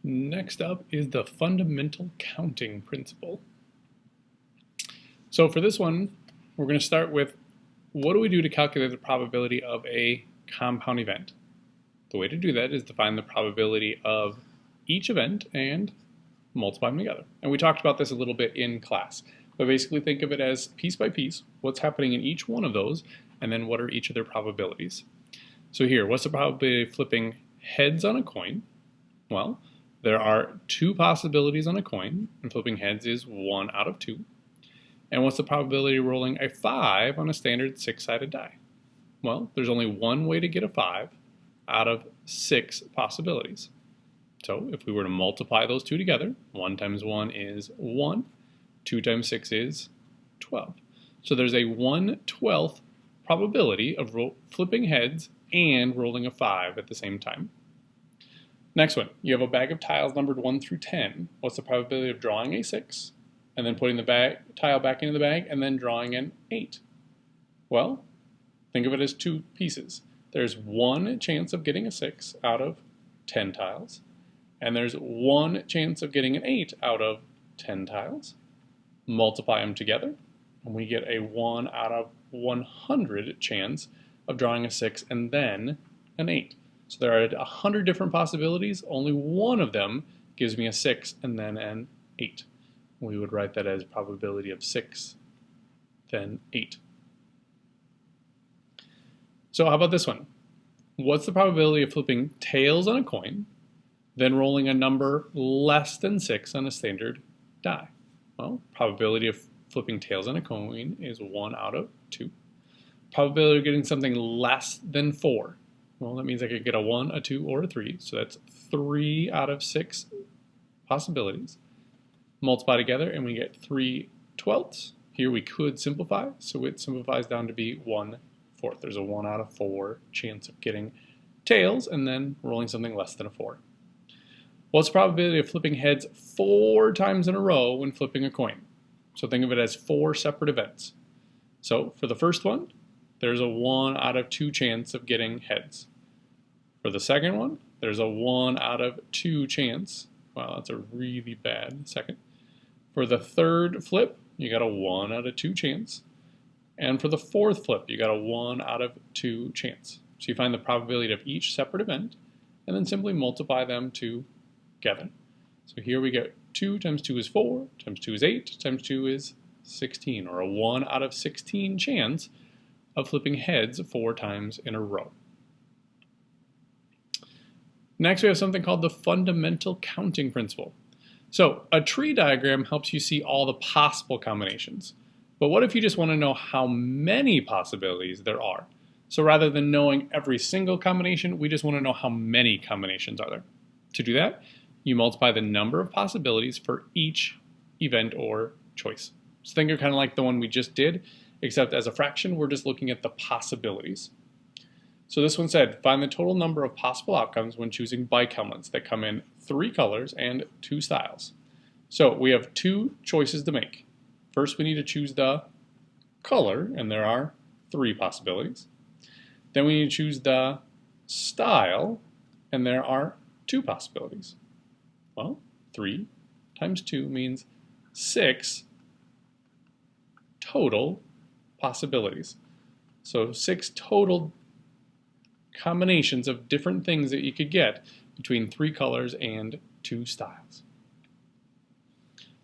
Next up is the fundamental counting principle. So for this one, we're going to start with what do we do to calculate the probability of a compound event? The way to do that is to find the probability of each event and multiply them together. And we talked about this a little bit in class. But basically think of it as piece by piece, what's happening in each one of those, and then what are each of their probabilities. So here, what's the probability of flipping heads on a coin? Well, there are two possibilities on a coin, and flipping heads is 1 out of 2. And what's the probability of rolling a 5 on a standard 6-sided die? Well, there's only one way to get a 5 out of 6 possibilities. So if we were to multiply those two together, 1 times 1 is 1, 2 times 6 is 12. So there's a 1/12 probability of flipping heads and rolling a 5 at the same time. Next one, you have a bag of tiles numbered 1 through 10. What's the probability of drawing a 6, and then putting the tile back into the bag, and then drawing an 8? Well, think of it as two pieces. There's one chance of getting a 6 out of 10 tiles, and there's one chance of getting an 8 out of 10 tiles. Multiply them together, and we get a 1 out of 100 chance of drawing a 6 and then an 8. So there are 100 different possibilities. Only one of them gives me a 6 and then an 8. We would write that as probability of 6, then 8. So how about this one? What's the probability of flipping tails on a coin, then rolling a number less than 6 on a standard die? Well, probability of flipping tails on a coin is 1 out of 2. Probability of getting something less than 4. Well, that means I could get a 1, a 2, or a 3. So that's 3 out of 6 possibilities. Multiply together and we get 3/12. Here we could simplify, so it simplifies down to be 1/4. There's a 1 out of 4 chance of getting tails and then rolling something less than a 4. What's the probability of flipping heads 4 times in a row when flipping a coin? So think of it as 4 separate events. So for the first one, there's a 1 out of 2 chance of getting heads. For the second one, there's a 1 out of 2 chance. Wow, that's a really bad second. For the third flip, you got a 1 out of 2 chance. And for the fourth flip, you got a 1 out of 2 chance. So you find the probability of each separate event and then simply multiply them together. So here we get 2 times 2 is 4, times 2 is 8, times 2 is 16, or a 1 out of 16 chance of flipping heads 4 times in a row. Next, we have something called the fundamental counting principle. So a tree diagram helps you see all the possible combinations. But what if you just want to know how many possibilities there are? So rather than knowing every single combination, we just want to know how many combinations are there. To do that, you multiply the number of possibilities for each event or choice. So think of kind of like the one we just did, except as a fraction, we're just looking at the possibilities. So this one said, find the total number of possible outcomes when choosing bike helmets that come in 3 colors and 2 styles. So we have 2 choices to make. First, we need to choose the color, and there are 3 possibilities. Then we need to choose the style, and there are 2 possibilities. Well, 3 times 2 means 6 total possibilities. So 6 total combinations of different things that you could get between 3 colors and 2 styles.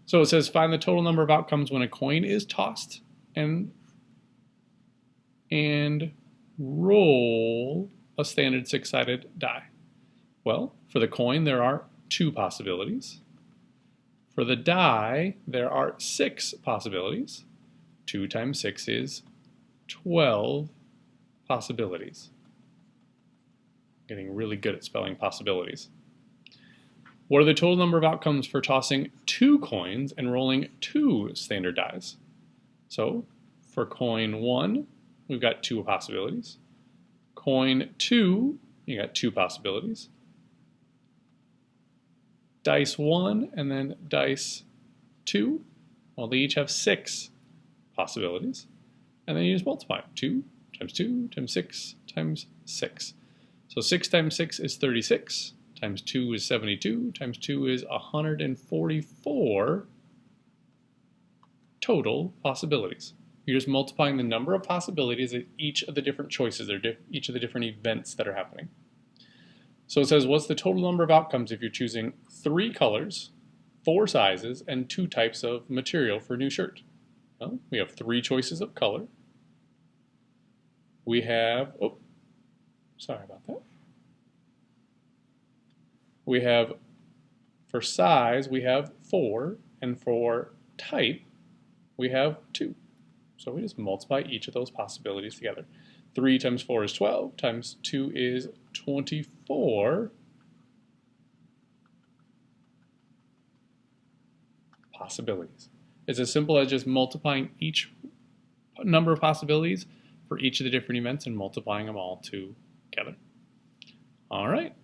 So it says find the total number of outcomes when a coin is tossed and roll a standard 6-sided die. Well, for the coin there are 2 possibilities. For the die there are 6 possibilities. 2 times 6 is 12 possibilities. Getting really good at spelling possibilities. What are the total number of outcomes for tossing 2 coins and rolling 2 standard dies? So for coin 1, we've got 2 possibilities. Coin 2, you got 2 possibilities. Dice 1 and then dice 2, well, they each have 6 possibilities. And then you just multiply 2 times 2 times 6 times 6. So 6 times 6 is 36, times 2 is 72, times 2 is 144 total possibilities. You're just multiplying the number of possibilities at each of the different choices, or each of the different events that are happening. So it says, what's the total number of outcomes if you're choosing 3 colors, 4 sizes, and 2 types of material for a new shirt? Well, we have 3 choices of color. We have, sorry about that. We have, for size, we have 4, and for type, we have 2. So we just multiply each of those possibilities together. 3 times 4 is 12, times 2 is 24 possibilities. It's as simple as just multiplying each number of possibilities for each of the different events and multiplying them all together. All right.